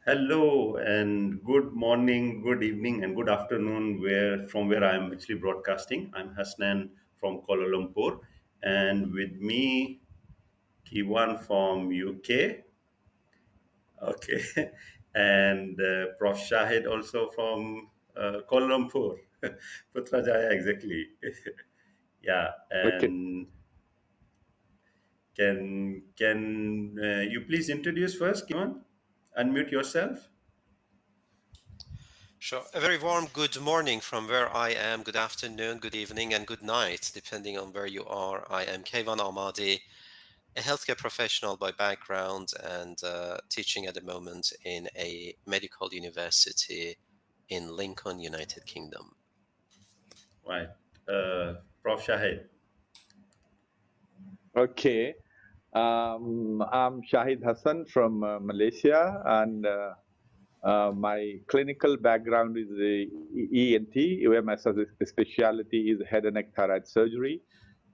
Hello and good morning, good evening, and good afternoon. Where I am actually broadcasting. I'm Hasnan from Kuala Lumpur, and with me, Kiwan from UK. Okay, and Prof Shahid also from Kuala Lumpur, Putrajaya exactly. Yeah, Okay, and can you please introduce first, Kiwan? Unmute yourself. Sure. A very warm good morning from where I am, good afternoon, good evening, and good night, depending on where you are. I am Kayvan Almadi, a healthcare professional by background and teaching at the moment in a medical university in Lincoln, United Kingdom. Right, Prof Shahid. okay. I'm Shahid Hassan from Malaysia, and my clinical background is ENT, where my specialty is head and neck thyroid surgery.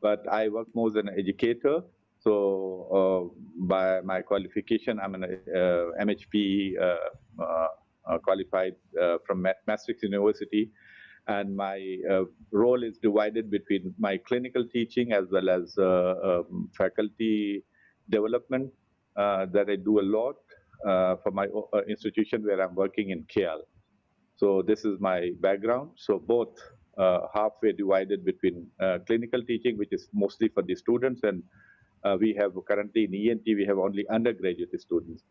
But I work more as an educator. So, by my qualification, I'm an MHP qualified from Maastricht University, and my role is divided between my clinical teaching as well as faculty development that I do a lot for my institution where I'm working in KL. So this is my background. So both halfway divided between clinical teaching, which is mostly for the students, and we have currently in ENT, we have only undergraduate students.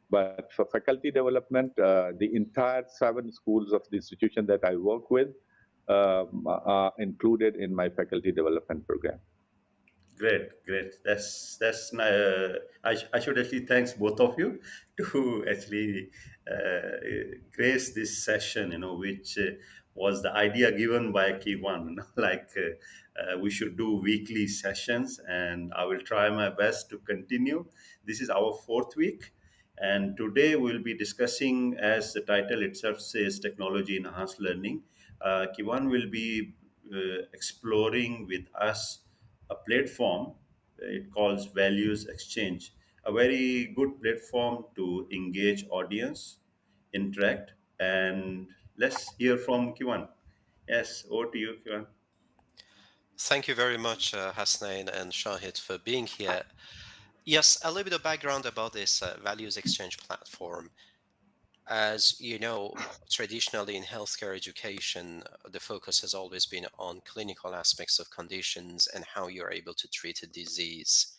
But for faculty development, the entire 7 schools of the institution that I work with are included in my faculty development program. Great, great. I should actually thanks both of you to actually grace this session. Which was the idea given by Kiwan. Like we should do weekly sessions, and I will try my best to continue. This is our fourth week, and today we'll be discussing, as the title itself says, technology enhanced learning. Kiwan will be exploring with us a platform. It calls Values Exchange, a very good platform to engage audience, interact, and let's hear from Kiwan. Yes, over to you, Kiwan. Thank you very much, Hasnain and Shahid, for being here. Yes, a little bit of background about this values exchange platform. As you know, traditionally in healthcare education, the focus has always been on clinical aspects of conditions and how you're able to treat a disease.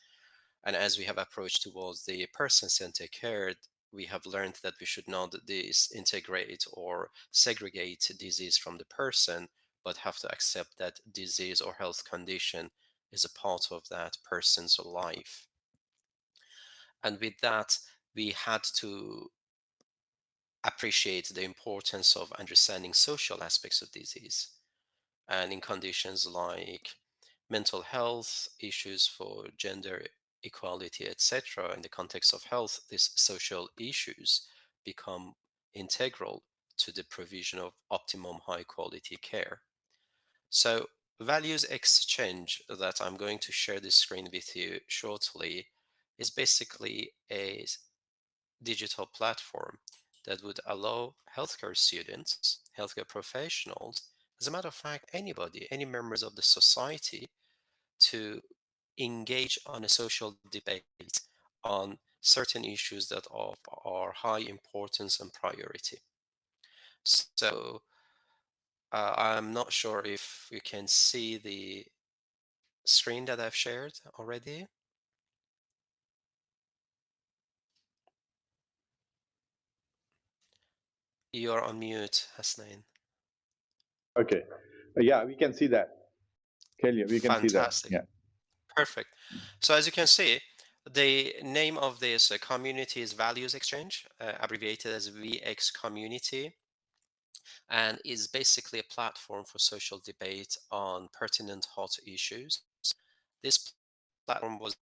And as we have approached towards the person-centered care, we have learned that we should not disintegrate or segregate disease from the person, but have to accept that disease or health condition is a part of that person's life. And with that, we had to appreciate the importance of understanding social aspects of disease. And in conditions like mental health, issues for gender equality, etc., in the context of health, these social issues become integral to the provision of optimum high quality care. So, values exchange that I'm going to share this screen with you shortly is basically a digital platform that would allow healthcare students, healthcare professionals, as a matter of fact, anybody, any members of the society to engage on a social debate on certain issues that are high importance and priority. So I'm not sure if you can see the screen that I've shared already. You're on mute, Hasnain. Okay. Yeah, we can see that. Kelly, we can see that. Fantastic. Yeah. Perfect. So as you can see, the name of this community is Values Exchange, abbreviated as VX Community, and is basically a platform for social debate on pertinent hot issues. This platform was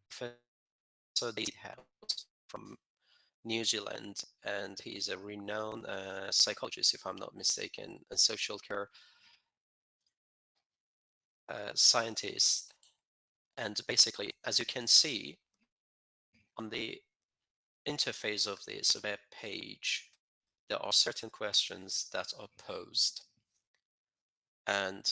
Professor David House from New Zealand, and he's a renowned psychologist, if I'm not mistaken, and social care scientist. And basically, as you can see on the interface of this web page, there are certain questions that are posed. And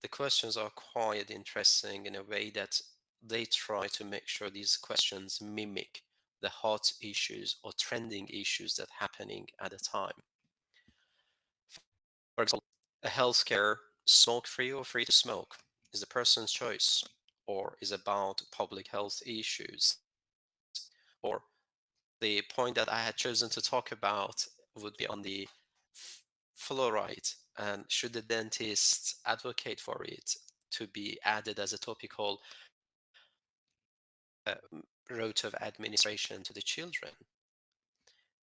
the questions are quite interesting in a way that they try to make sure these questions mimic the hot issues or trending issues that are happening at the time. For example, a healthcare smoke-free or free to smoke is the person's choice, or is about public health issues. Or the point that I had chosen to talk about would be on the fluoride, and should the dentist advocate for it to be added as a topical route of administration to the children.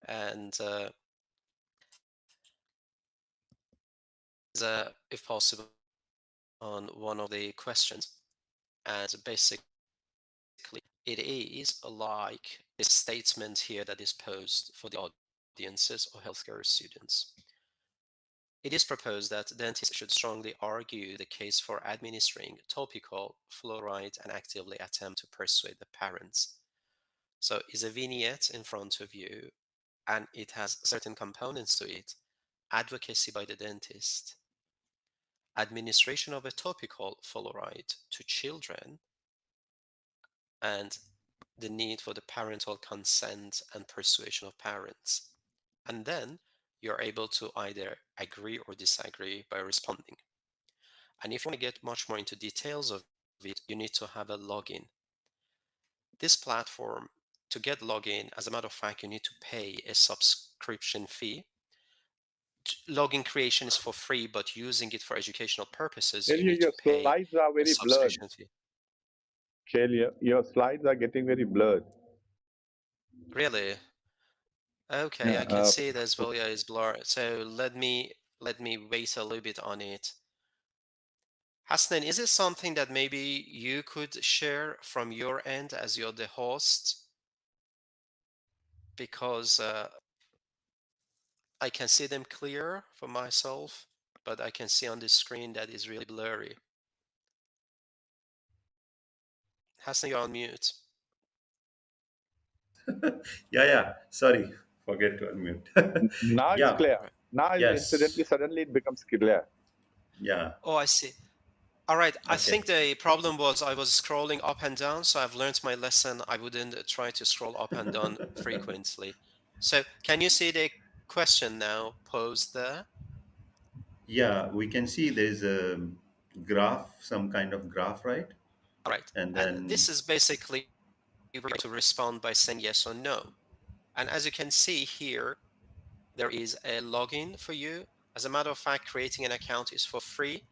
And if possible, on one of the questions, and basically it is like a statement here that is posed for the audiences or healthcare students. It is proposed that dentists should strongly argue the case for administering topical fluoride and actively attempt to persuade the parents. So is a vignette in front of you, and it has certain components to it: advocacy by the dentist, administration of a topical fluoride to children, and the need for the parental consent and persuasion of parents. And then you're able to either agree or disagree by responding. And if you want to get much more into details of it, you need to have a login. This platform, to get login, as a matter of fact, you need to pay a subscription fee. Login creation is for free, but using it for educational purposes, you need to Your pay slides are a very blurred. subscription fee. Shail, your slides are getting very blurred. Really? Okay, Yeah, I can see it as well. Yeah, it's blurred. So let me wait a little bit on it. Hasnan, is it something that maybe you could share from your end as you're the host? Because I can see them clear for myself, but I can see on the screen that is really blurry. Hassan, you're on mute. Yeah. Sorry, forget to unmute. now it's Yeah. clear. Now Yes. suddenly it becomes clear. Yeah. Oh, I see. All right. I Okay. think the problem was I was scrolling up and down, so I've learned my lesson. I wouldn't try to scroll up and down frequently. So can you see the question now posed there? Yeah, we can see there's a graph, some kind of graph, right? All right. And And then, this is basically to respond by saying yes or no. And as you can see here, there is a login for you. As a matter of fact, creating an account is for free.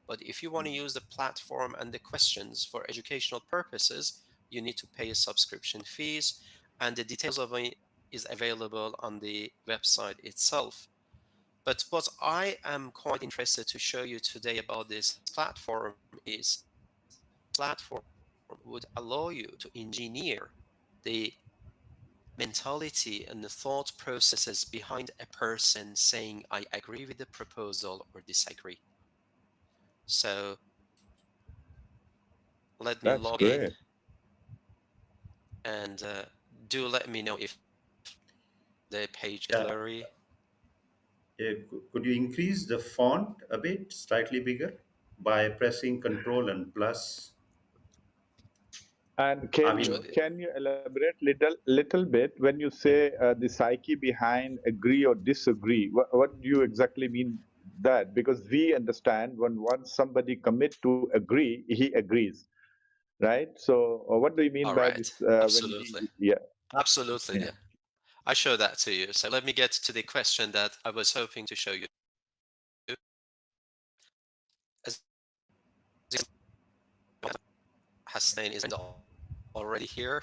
But if you want to use the platform and the questions for educational purposes, you need to pay a subscription fees. And the details of it is available on the website itself. But what I am quite interested to show you today about this platform is platform would allow you to engineer the mentality and the thought processes behind a person saying, I agree with the proposal or disagree. So let me log in, and do let me know if the page is yeah, blurry. could you increase the font a bit, slightly bigger, by pressing Control and plus? And I can mean, you elaborate little bit when you say the psyche behind agree or disagree? What do you exactly mean that? Because we understand when once somebody commit to agree, he agrees, right? So what do you mean All by right, this? absolutely. Absolutely. Yeah. I show that to you. So let me get to the question that I was hoping to show you. As Hassan is already here.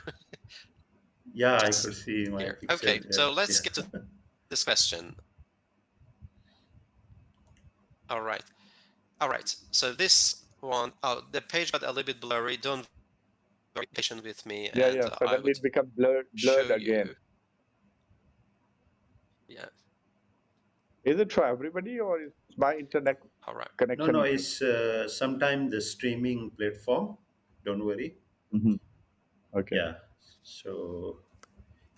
yeah, I Just could see my here. picture. Okay, so Yes, let's get to yeah. this question. All right. All right. So this one, oh, the page got a little bit blurry. Don't be very patient with me, and I Suddenly would it becomes show blurred again. you. Yeah. Is it for everybody or is my internet All right. No, connection? it's sometime the streaming platform. Don't worry. Mhm. Okay. Yeah. So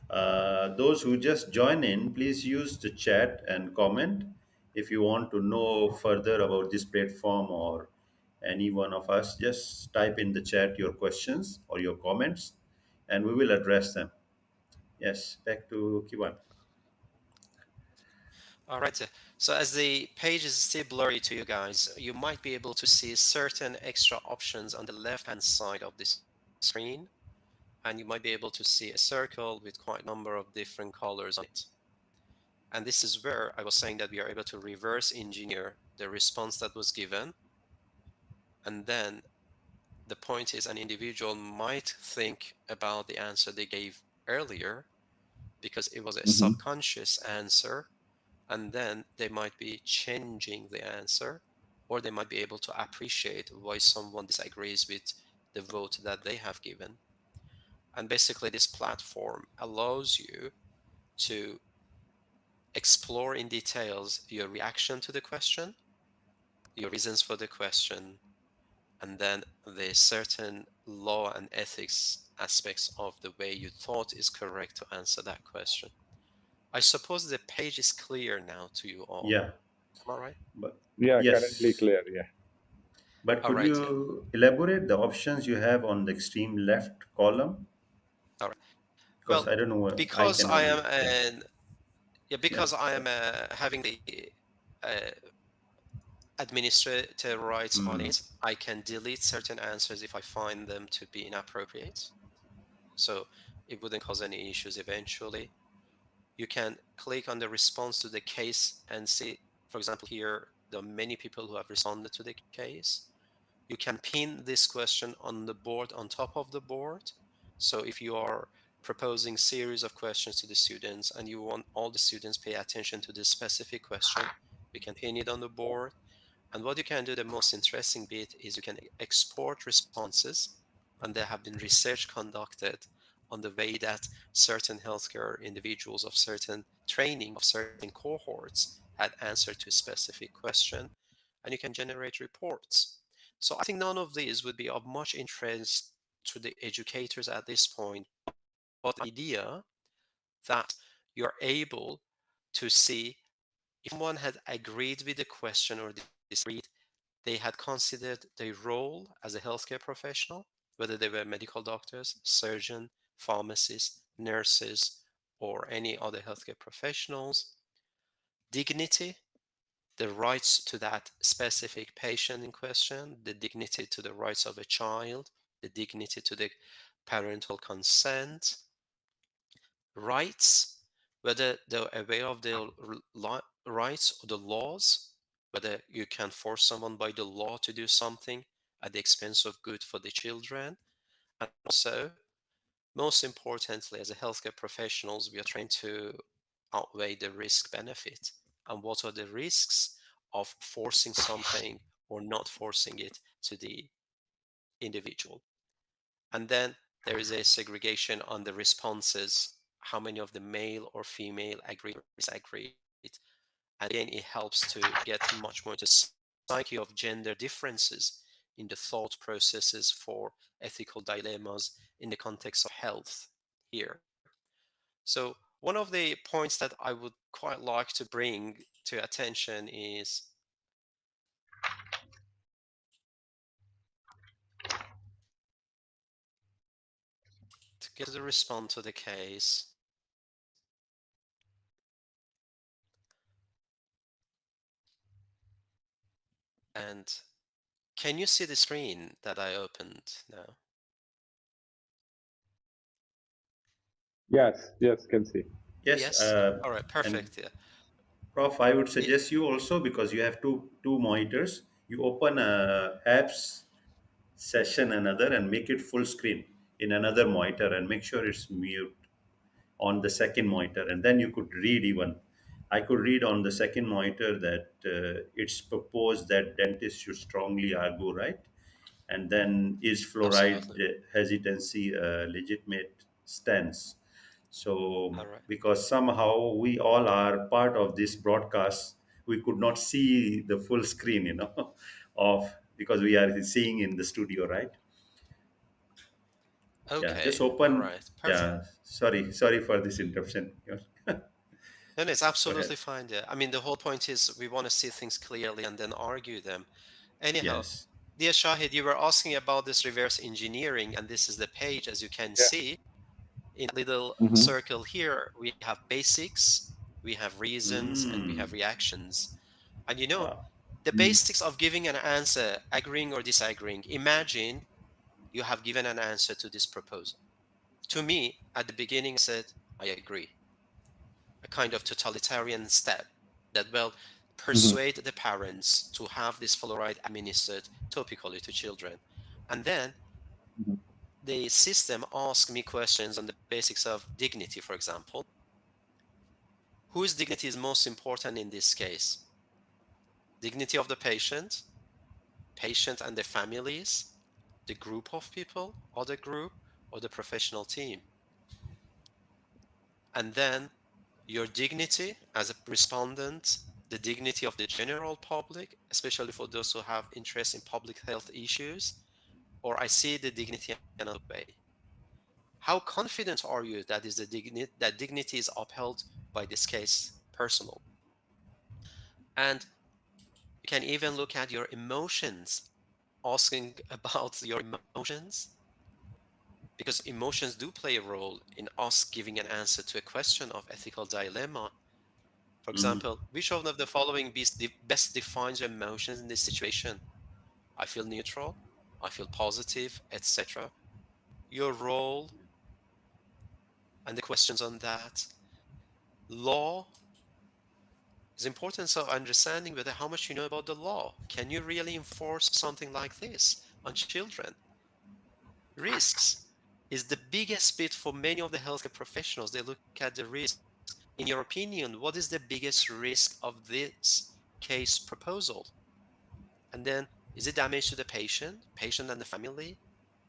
Those who just join in, please use the chat and comment if you want to know further about this platform or any one of us. Just type in the chat your questions or your comments, and we will address them. Yes, back to Kiwan. All right. So as the page is still blurry to you guys, you might be able to see certain extra options on the left-hand side of this screen, and you might be able to see a circle with quite a number of different colors on it. And this is where I was saying that we are able to reverse engineer the response that was given. And then the point is an individual might think about the answer they gave earlier because it was a subconscious answer, and then they might be changing the answer, or they might be able to appreciate why someone disagrees with the vote that they have given. And basically this platform allows you to explore in details your reaction to the question, your reasons for the question, and then the certain law and ethics aspects of the way you thought is correct to answer that question. I suppose the page is clear now to you all. Yeah, Am I right? but Yeah, currently yes. clear. Yeah. But All could right. Yeah. you elaborate the options you have on the extreme left column? All right. Because Well, I don't know what I because can I only. am Yeah, an yeah, yeah. because I am having the uh, administrator rights on Mm. it, I can delete certain answers if I find them to be inappropriate. So it wouldn't cause any issues eventually. You can click on the response to the case and see, for example, here, there are many people who have responded to the case. You can pin this question on the board, on top of the board. So if you are proposing series of questions to the students and you want all the students pay attention to this specific question, you can pin it on the board. And what you can do, the most interesting bit, is you can export responses. And there have been research conducted on the way that certain healthcare individuals of certain training of certain cohorts had answered to a specific question, and you can generate reports. So I think none of these would be of much interest to the educators at this point, but the idea that you're able to see if someone had agreed with the question or disagreed, they had considered their role as a healthcare professional, whether they were medical doctors, surgeon, pharmacists, nurses, or any other healthcare professionals, dignity, the rights to that specific patient in question, the dignity to the rights of a child, the dignity to the parental consent, rights, whether they're aware of their rights or the laws, whether you can force someone by the law to do something at the expense of good for the children. And also, most importantly, as a healthcare professionals, we are trying to outweigh the risk benefit. And what are the risks of forcing something or not forcing it to the individual? And then there is a segregation on the responses, how many of the male or female agree or disagree. And again, it helps to get much more into psyche of gender differences in the thought processes for ethical dilemmas in the context of health here. So one of the points that I would quite like to bring to attention is to get the response to the case. And can you see the screen that I opened now? Yes, can see. Yes. Yes? All right, And perfect. Yeah. Prof, I would It, suggest you also, because you have two monitors. You open a apps session another and make it full screen in another monitor and make sure it's mute on the second monitor, and then you could read. Even I could read on the second monitor that it's proposed that dentists should strongly argue, right? And then, is fluoride absolutely. hesitancy a legitimate stance? So All right. because somehow we all are part of this broadcast, we could not see the full screen, of, because we are seeing in the studio, right? Yeah, Okay. just All open. right. Perfect. Yeah, Sorry for this interruption. And it's Go ahead. absolutely fine. Yeah. I mean, the whole point is we want to see things clearly and then argue them. Anyhow, Yes. dear Shahid, you were asking about this reverse engineering, and this is the page, as you can Yeah. see in a little Mm-hmm. circle here. We have basics, we have reasons, and we have Mm. reactions. And you know, Wow. the basics of giving an answer, agreeing or disagreeing. Imagine you have given an answer to this proposal. To me, at the beginning, I said, I agree. A kind of totalitarian step that will Mm-hmm. persuade the parents to have this fluoride administered topically to children. And then Mm-hmm. the system asks me questions on the basics of dignity, for example. Whose dignity is most important in this case? Dignity of the patient and their families, the group of people, other group, or the professional team. And then your dignity as a respondent, the dignity of the general public, especially for those who have interest in public health issues, or I see the dignity another way. How confident are you that dignity is upheld by this case personal? And you can even look at your emotions, asking about your emotions, because emotions do play a role in us giving an answer to a question of ethical dilemma. For Mm. example, which one of the following best defines your emotions in this situation? I feel neutral, I feel positive, etc. Your role and the questions on that. Law is important, so understanding whether how much you know about the law. Can you really enforce something like this on children? Risks is the biggest bit for many of the healthcare professionals. They look at the risk. In your opinion, what is the biggest risk of this case proposal? And then, is it damage to the patient and the family?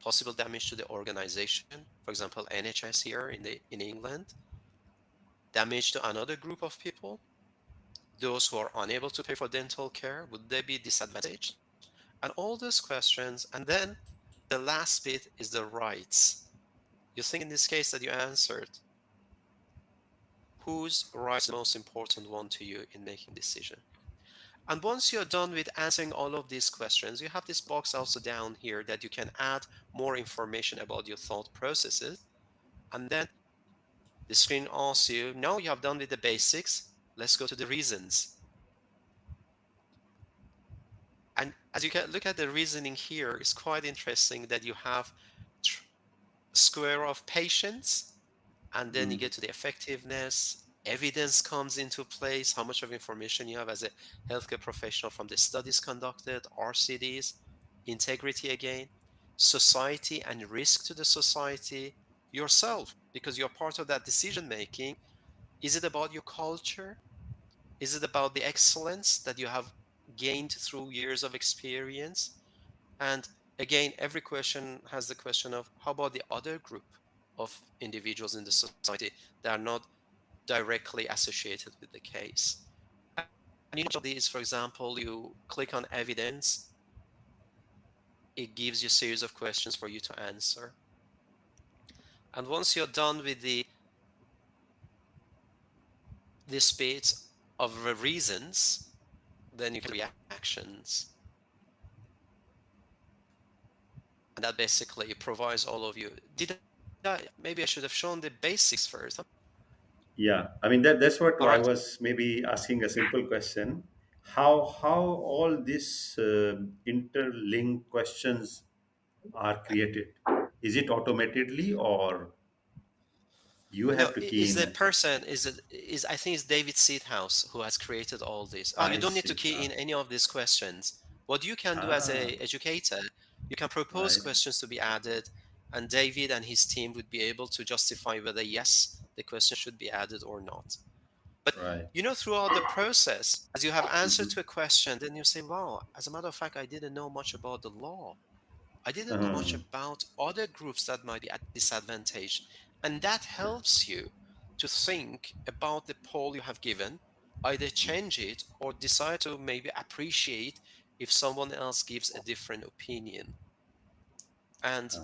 Possible damage to the organization, for example, NHS here in England. Damage to another group of people, those who are unable to pay for dental care, would they be disadvantaged? And all those questions. And then the last bit is the rights. You think in this case that you answered, whose rights is the most important one to you in making decision? And once you're done with answering all of these questions, you have this box also down here that you can add more information about your thought processes. And then the screen asks you, now you have done with the basics, let's go to the reasons. And as you can look at the reasoning here, it's quite interesting that you have square of patients, and then you get to the effectiveness, evidence comes into place, how much of information you have as a healthcare professional from the studies conducted, RCDs, integrity again, society and risk to the society, yourself, because you're part of that decision making. Is it about your culture? Is it about the excellence that you have gained through years of experience? And again, every question has the question of how about the other group of individuals in the society that are not directly associated with the case. And each of these, for example, you click on evidence, it gives you a series of questions for you to answer. And once you're done with this bit of the reasons, then you can reactions. And that basically provides all of you. Maybe I should have shown the basics first. Yeah, I mean that's what All I right. was maybe asking a simple question. How all these interlinked questions are created? Is it automatically or you No, have to key is the in? person is I think it's David Seedhouse who has created all this. You I don't need to see. key in any of these questions. What you can do as Ah, a educator, you can propose right. questions to be added, and David and his team would be able to justify whether yes, the question should be added or not. But Right. throughout the process, as you have answered Mhm. to a question, then you say, wow, as a matter of fact, I didn't know much about the law. I didn't know much Uh, about other groups that might be at disadvantage. And that helps you to think about the poll you have given, either change it or decide to maybe appreciate if someone else gives a different opinion. And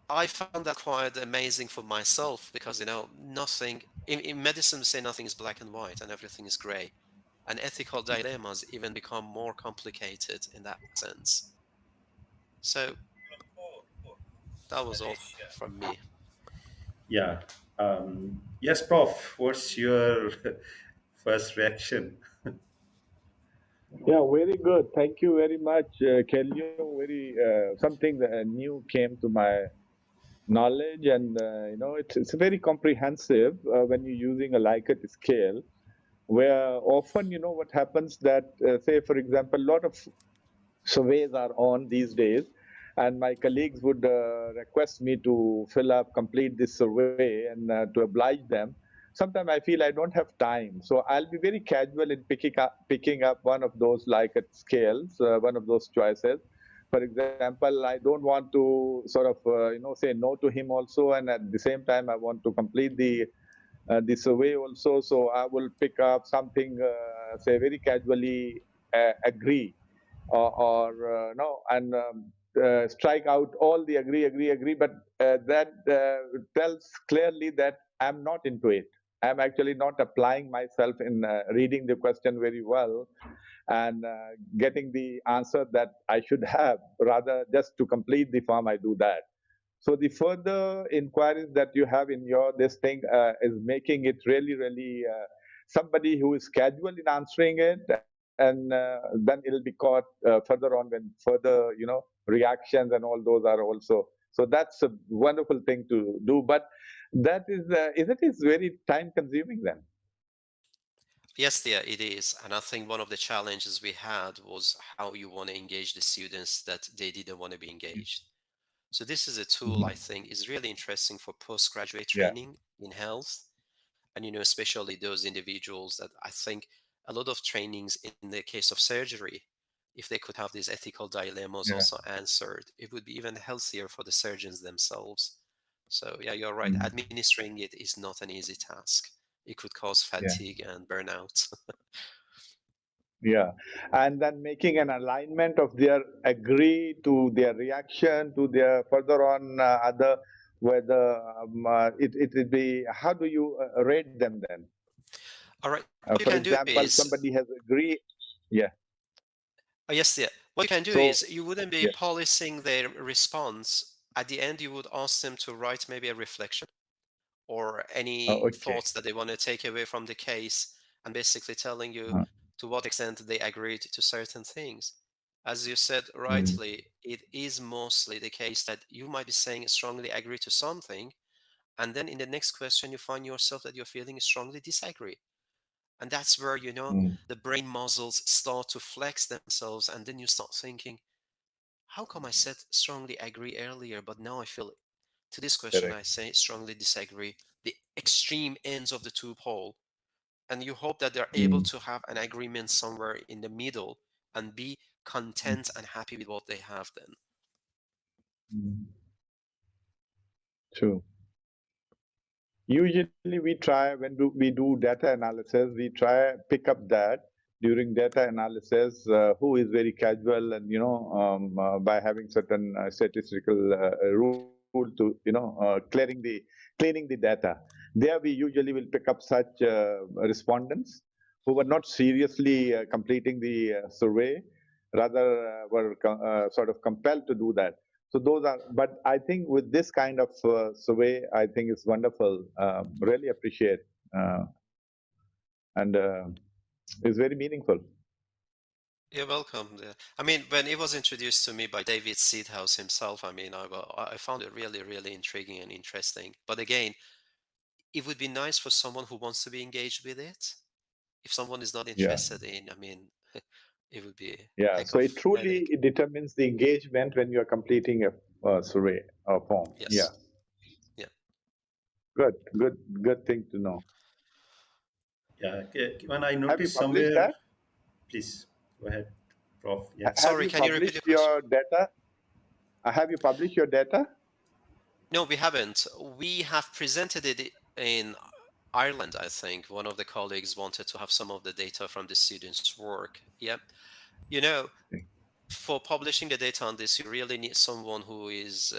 I found that quite amazing for myself because, you know, nothing in medicine we say nothing is black and white and everything is gray. And ethical dilemmas even become more complicated in that sense. So that was all from me. Yeah. Yes, Prof. What's your first reaction? Yeah, very good. Thank you very much, Kelly. Very something new came to my knowledge, and it's very comprehensive when you're using a Likert scale. Where often, what happens that, say, for example, a lot of surveys are on these days, and my colleagues would request me to complete this survey, and to oblige them. Sometimes I feel I don't have time, so I'll be very casual in picking up one of those Likert scales, one of those choices. For example, I don't want to sort of say no to him also, and at the same time I want to complete the survey also. So I will pick up something, say very casually, agree, or no, and strike out all the agree. But that tells clearly that I'm not into it. I'm actually not applying myself in reading the question very well and getting the answer that I should have. Rather, just to complete the form, I do that. So the further inquiries that you have in your this thing is making it really somebody who is casual in answering it, and then it'll be caught further on when further reactions and all those are also. So that's a wonderful thing to do, but that is very time consuming then. Yes, yeah, it is. And I think one of the challenges we had was how you want to engage the students that they didn't want to be engaged. So this is a tool I think is really interesting for postgraduate Yeah, training in health. And, you know, especially those individuals that I think a lot of trainings in the case of surgery, if they could have these ethical dilemmas yeah. also answered, it would be even healthier for the surgeons themselves. So yeah, you're right. Mm. Administering it is not an easy task. It could cause Yeah. fatigue and burnout. Yeah, and then making an alignment of their agree to their reaction to their further on other, whether it will be, how do you rate them then? All right. What you For can do example, is, somebody has agreed. Yeah. yes, yeah. What you can do So is you wouldn't be yeah. policing their response. At the end, you would ask them to write maybe a reflection or any Okay. thoughts that they want to take away from the case and basically telling you Uh, to what extent they agreed to certain things. As you said mm, rightly, it is mostly the case that you might be saying strongly agree to something, and then in the next question, you find yourself that you're feeling strongly disagree. And that's where, you know, mm, the brain muscles start to flex themselves, and then you start thinking, how come I said strongly agree earlier, but now I feel to this question, correct. I say strongly disagree, the extreme ends of the two pole. And you hope that they're able Mm, to have an agreement somewhere in the middle and be mm, content and happy with what they have then. mm. True. Usually we try when we do data analysis, we try pick up that during data analysis who is very casual, and by having certain statistical rule to cleaning the data. There we usually will pick up such respondents who were not seriously completing the survey, rather were sort of compelled to do that. So those are, but I think with this kind of survey, I think it's wonderful. Really appreciate, uh, and it's very meaningful. You're welcome. Yeah. I mean, when it was introduced to me by David Seedhouse himself, I mean, I found it really, really intriguing and interesting. But again, it would be nice for someone who wants to be engaged with it. If someone is not Yeah, interested in, I mean, it would be a yeah. heck So of it truly headache. it determines the engagement when you are completing a survey or form. Yeah, Yes. Yeah. good thing to know. Yeah, when I Have you noticed published somewhere, that? please go ahead, Prof. Yeah. Have Sorry, you can you repeat the published question? your data? Have you published your data? No, we haven't. We have presented it in Ireland, I think. One of the colleagues wanted to have some of the data from the students' work. Yep. You know, for publishing the data on this, you really need someone who is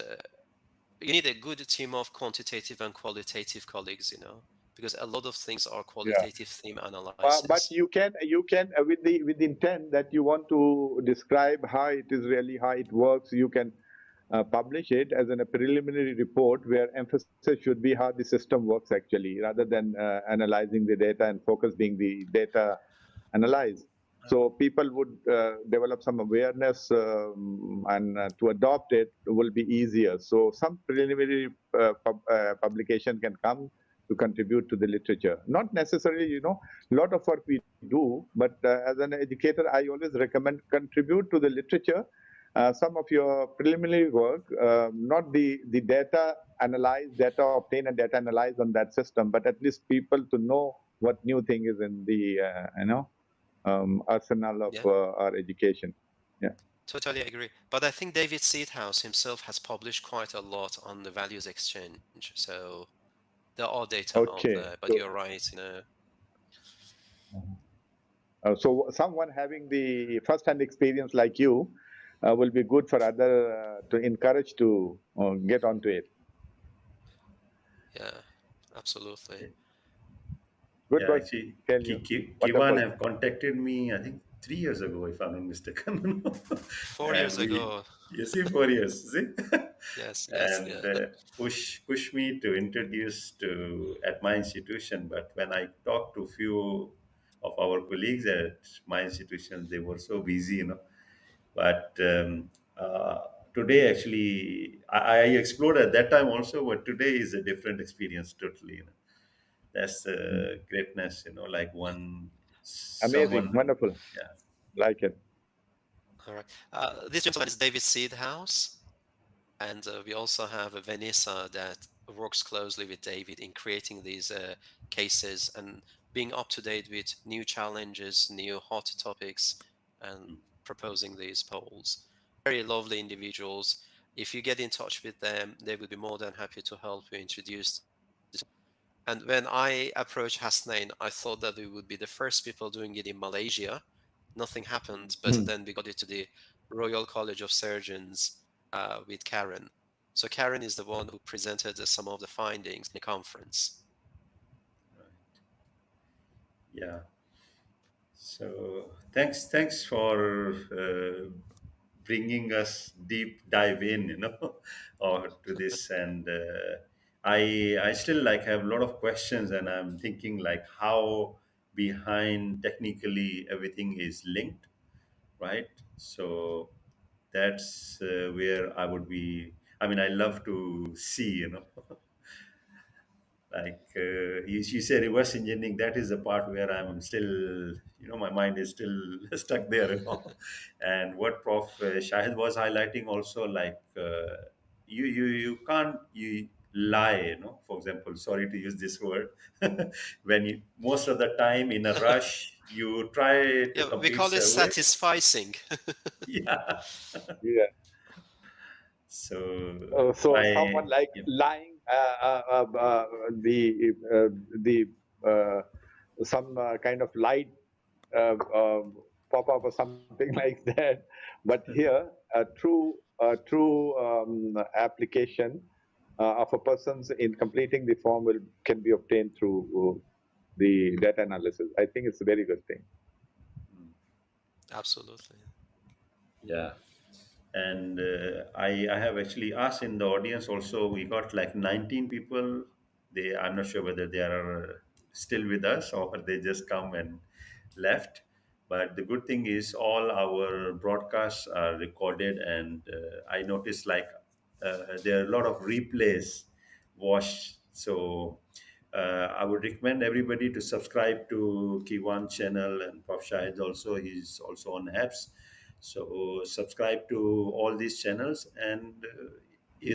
you need a good team of quantitative and qualitative colleagues, you know, because a lot of things are qualitative theme analysis. But you can with the intent that you want to describe how it is really, how it works, you can publish it as a preliminary report where emphasis should be how the system works actually, rather than analyzing the data and focus being the data analyzed. So people would develop some awareness, and to adopt it will be easier. So some preliminary publication can come to contribute to the literature. Not necessarily, you know, a lot of work we do, but as an educator, I always recommend contribute to the literature. Some of your preliminary work, not the data analyzed, data obtained and data analyzed on that system, but at least people to know what new thing is in the arsenal of our education. Yeah. Totally agree. But I think David Seedhouse himself has published quite a lot on the values exchange. So there are data out there, but you're right, you know. So someone having the first-hand experience like you will be good for other to encourage to get onto it. Yeah, absolutely. Good Yeah, work. actually, Wonderful. Kivan have contacted me, I think 3 years ago, if I'm not mistaken. 4 years ago. You see, 4 years, see? Yes, And yeah. push me to introduce to at my institution. But when I talked to few of our colleagues at my institution, they were so busy, you know. But today, actually, I explored at that time also, but today is a different experience totally, you know. That's the greatness, you know, like Amazing, wonderful. Yeah. Like it. All right. This gentleman is David Seedhouse. And we also have Vanessa that works closely with David in creating these cases and being up to date with new challenges, new hot topics, and proposing these polls. Very lovely individuals. If you get in touch with them, they would be more than happy to help you introduce. And when I approached Hasnain, I thought that we would be the first people doing it in Malaysia. Nothing happened, but then we got it to the Royal College of Surgeons with Karen. So Karen is the one who presented some of the findings in the conference. Yeah. So thanks for bringing us deep dive in, you know, or to this. And I still like have a lot of questions, and I'm thinking like how behind technically everything is linked, right? So that's where I would be. I mean, I love to see, you know. Like you say reverse engineering, that is the part where I'm still, you know, my mind is still stuck there, you know. And what Prof Shahid was highlighting also, like you can't you lie, you know, for example, sorry to use this word, when you most of the time in a rush you try to Yeah, we complete call it survey. satisficing. Yeah. Yeah. So So I, someone like yeah. lying, the some kind of light pop up or something like that. But here, a true application of a person's in completing the form can be obtained through the data analysis. I think it's a very good thing. Absolutely. Yeah. And I have actually asked in the audience also, we got like 19 people. I'm not sure whether they are still with us or they just come and left. But the good thing is all our broadcasts are recorded, and I noticed like there are a lot of replays watched. So I would recommend everybody to subscribe to Kiwan channel, and Prof Shahid also, he's also on apps. So subscribe to all these channels, and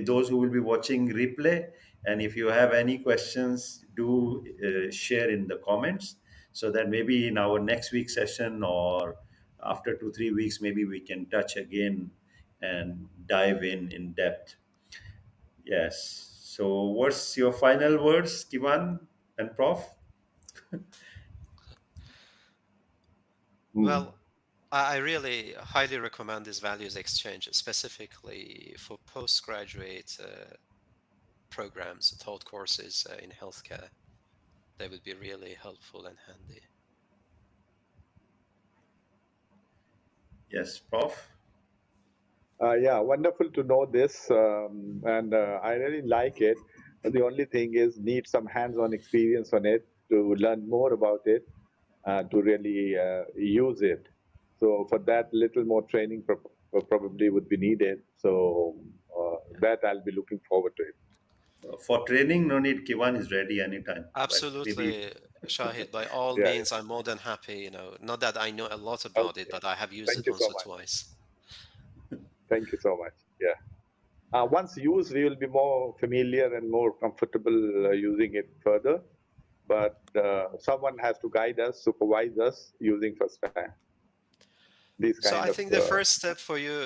those who will be watching replay, and if you have any questions, do share in the comments, so that maybe in our next week session or after 2-3 weeks, maybe we can touch again and dive in depth. Yes. So what's your final words, Kivan and Prof? Well, I really highly recommend this values exchange, specifically for postgraduate programs, taught courses in healthcare. They would be really helpful and handy. Yes, Prof. Yeah, wonderful to know this, and I really like it. The only thing is need some hands-on experience on it to learn more about it, to really use it. So for that, little more training probably would be needed. So that I'll be looking forward to it. For training, no need. Kivan is ready anytime. But maybe Absolutely, Shahid. By all Yeah. means, I'm more than happy. Not that I know a lot about it, but I have used Thank it you so once or much. twice. Thank you so much. Yeah. Once used, we will be more familiar and more comfortable using it further. But someone has to guide us, supervise us using first time. These So kind I of think the first step for you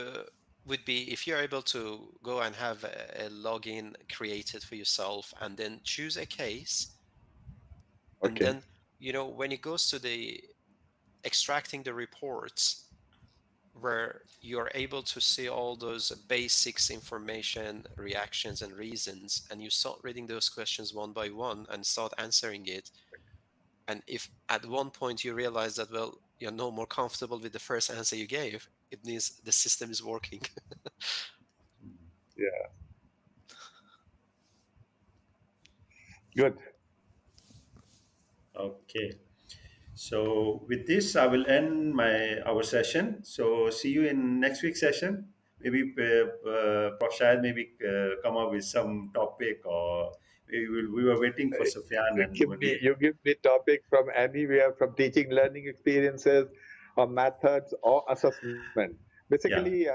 would be if you're able to go and have a login created for yourself and then choose a case. And okay. then, when it goes to the extracting the reports, where you're able to see all those basics information, reactions, and reasons, and you start reading those questions one by one and start answering it. And if at one point you realize that, well, you're no more comfortable with the first answer you gave, it means the system is working. Yeah. Good. Okay. So with this, I will end our session. So see you in next week's session. Maybe Prof. Shahid maybe come up with some topic, or we were waiting for Sufyan and maybe You give me topic from anywhere, from teaching, learning experiences, or methods, or assessment. yeah. Basically,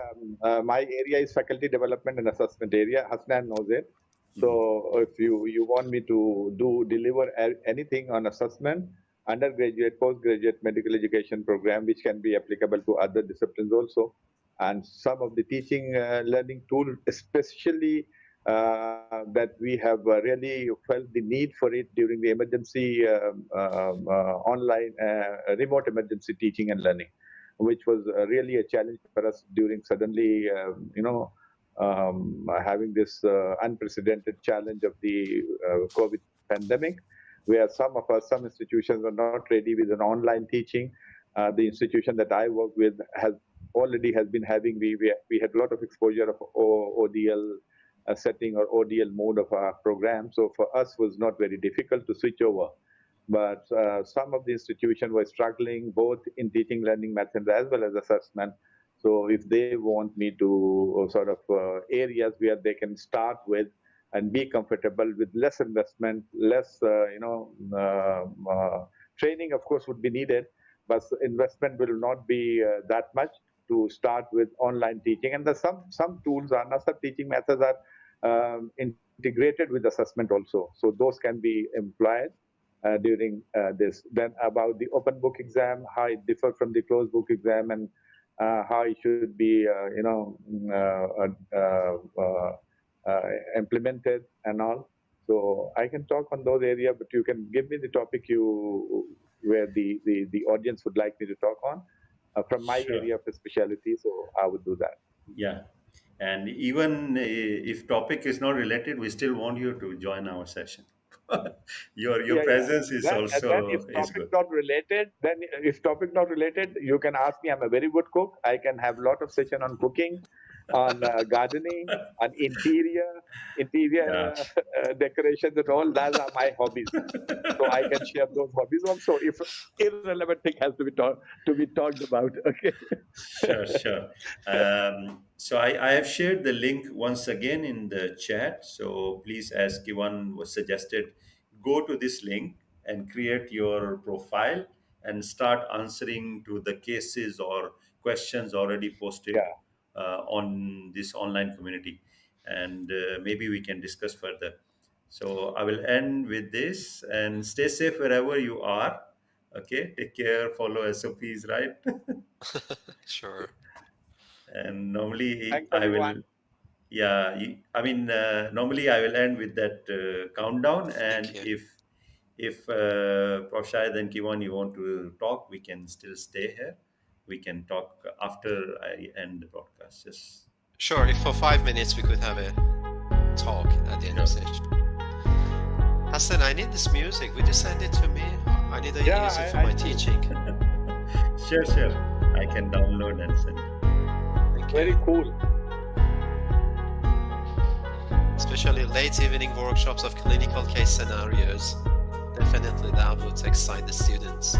my area is faculty development and assessment area. Hasnan knows it. So if you want me to deliver anything on assessment, undergraduate, postgraduate medical education program, which can be applicable to other disciplines also, and some of the teaching learning tools, especially that we have really felt the need for it during the emergency online remote emergency teaching and learning, which was really a challenge for us during suddenly having this unprecedented challenge of the COVID pandemic, where some institutions are not ready with an online teaching. The institution that I work with has been having, we had a lot of exposure of ODL setting or ODL mode of our program. So for us, was not very difficult to switch over. But some of the institutions were struggling both in teaching learning methods as well as assessment. So if they want me to sort of areas where they can start with and be comfortable with less investment, less training, of course, would be needed, but investment will not be that much to start with online teaching. And there's some tools, some teaching methods are integrated with assessment also. So those can be employed during this. Then about the open book exam, how it differs from the closed book exam, and how it should be, implemented and all. So I can talk on those areas, but you can give me the topic where the audience would like me to talk on from my Sure. area of specialty. So I would do that. Yeah. And even if topic is not related, we still want you to join our session. your presence is Then also if is topic good. not related, you can ask me. I'm a very good cook. I can have a lot of session on cooking, on gardening, on interior Yeah. decorations and all. Those are my hobbies. So I can share those hobbies also. If irrelevant thing has to be talked about. Okay. Sure. So I have shared the link once again in the chat. So please, as Kivan was suggested, go to this link and create your profile and start answering to the cases or questions already posted Yeah. on this online community. And maybe we can discuss further. So I will end with this, and stay safe wherever you are. Okay, take care, follow SOPs, right? Sure. And normally Thanks I will, everyone. yeah, normally I will end with that countdown. Thank And you. if Prof. Shahid and Kivan, you want to talk, we can still stay here. We can talk after I end the broadcast. Just Sure, if for 5 minutes we could have a talk at the end of the session. Hassan, I need this music. Would you send it to me? I need to use it for my teaching. Sure. I can download and send. Thank you. Very cool. Especially late evening workshops of clinical case scenarios. Definitely that would excite the students.